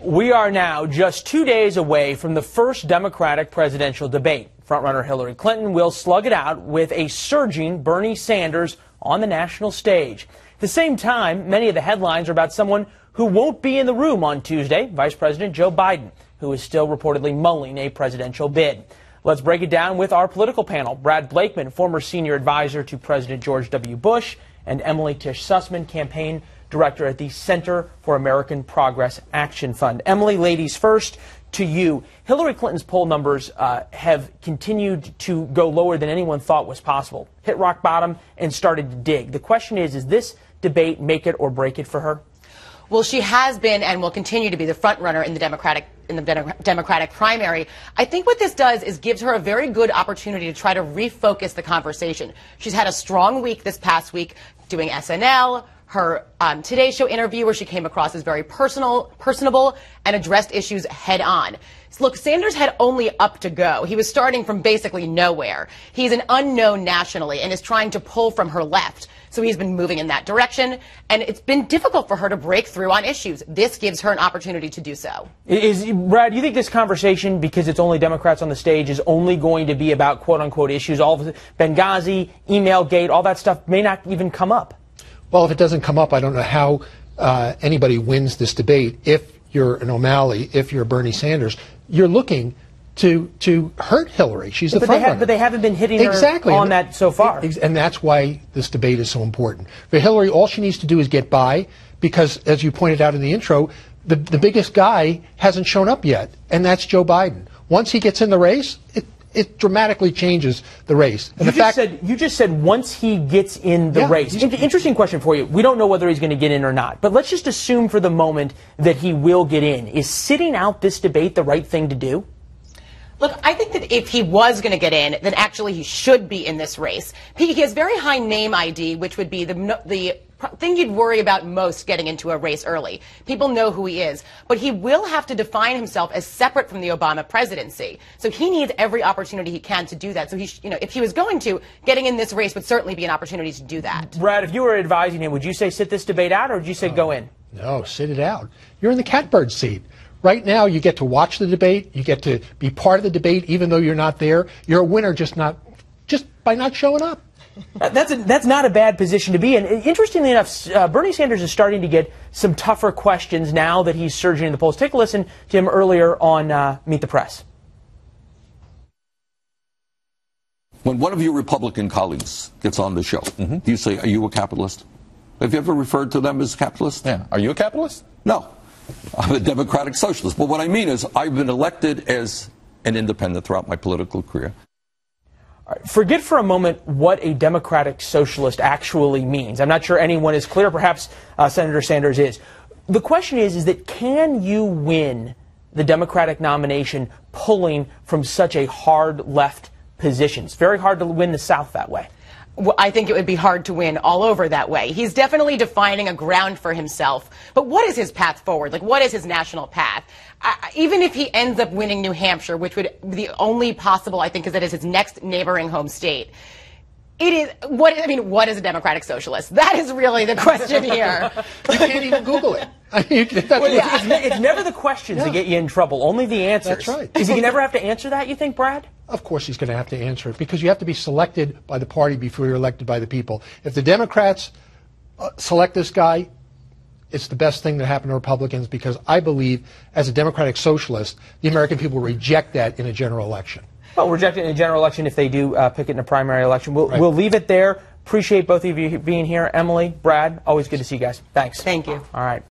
We are now just 2 days away from the first Democratic presidential debate. Frontrunner Hillary Clinton will slug it out with a surging Bernie Sanders on the national stage. At the same time, many of the headlines are about someone who won't be in the room on Tuesday, Vice President Joe Biden, who is still reportedly mulling a presidential bid. Let's break it down with our political panel. Brad Blakeman, former senior advisor to President George W. Bush, and Emily Tish Sussman, campaign director at the Center for American Progress Action Fund. Emily, ladies first, to you. Hillary Clinton's poll numbers have continued to go lower than anyone thought was possible. Hit rock bottom and started to dig. The question is this debate make it or break it for her? Well, she has been and will continue to be the front runner in the Democratic primary. I think what this does is gives her a very good opportunity to try to refocus the conversation. She's had a strong week this past week doing SNL, her Today Show interview where she came across as very personable and addressed issues head on. Look, Sanders had only up to go. He was starting from basically nowhere. He's an unknown nationally and is trying to pull from her left. So he's been moving in that direction, and it's been difficult for her to break through on issues. This gives her an opportunity to do so. Brad, do you think this conversation, because it's only Democrats on the stage, is only going to be about quote-unquote issues? All of Benghazi, Emailgate, all that stuff may not even come up. Well, if it doesn't come up, I don't know how anybody wins this debate. If you're an O'Malley, if you're Bernie Sanders, you're looking to hurt Hillary. She's the front runner. But they haven't been hitting her on that so far. And that's why this debate is so important. For Hillary, all she needs to do is get by because, as you pointed out in the intro, the biggest guy hasn't shown up yet, and that's Joe Biden. Once he gets in the race, it dramatically changes the race. And you just said once he gets in the race. Interesting question for you. We don't know whether he's going to get in or not, but let's just assume for the moment that he will get in. Is sitting out this debate the right thing to do? Look, I think that if he was going to get in, then actually he should be in this race. He has very high name ID, which would be the thing you'd worry about most getting into a race early. People know who he is. But he will have to define himself as separate from the Obama presidency. So he needs every opportunity he can to do that. So if he was going to, getting in this race would certainly be an opportunity to do that. Brad, if you were advising him, would you say sit this debate out, or would you say go in? No, sit it out. You're in the catbird seat. Right now, you get to watch the debate. You get to be part of the debate, even though you're not there. You're a winner just by not showing up. That's not a bad position to be in. Interestingly enough, Bernie Sanders is starting to get some tougher questions now that he's surging in the polls. Take a listen to him earlier on Meet the Press. When one of your Republican colleagues gets on the show, do you say, "Are you a capitalist?" Have you ever referred to them as capitalists? Yeah. Are you a capitalist? No. I'm a democratic socialist. But what I mean is I've been elected as an independent throughout my political career. Forget for a moment what a democratic socialist actually means. I'm not sure anyone is clear. Perhaps Senator Sanders is. The question is that can you win the Democratic nomination pulling from such a hard left position? It's very hard to win the South that way. Well, I think it would be hard to win all over that way. He's definitely defining a ground for himself. But what is his path forward? Like, what is his national path? Even if he ends up winning New Hampshire, which would be the only possible, I think, is that it's his next neighboring home state. What is a democratic socialist? That is really the question here. You can't even Google it. It's never the questions that get you in trouble, only the answers. That's right. Is he never have to answer that, you think, Brad? Of course he's going to have to answer it, because you have to be selected by the party before you're elected by the people. If the Democrats select this guy, it's the best thing that happened to Republicans, because I believe, as a democratic socialist, the American people reject that in a general election. Well, reject it in a general election if they do pick it in a primary election. We'll leave it there. Appreciate both of you being here. Emily, Brad, always good to see you guys. Thanks. Thank you. All right.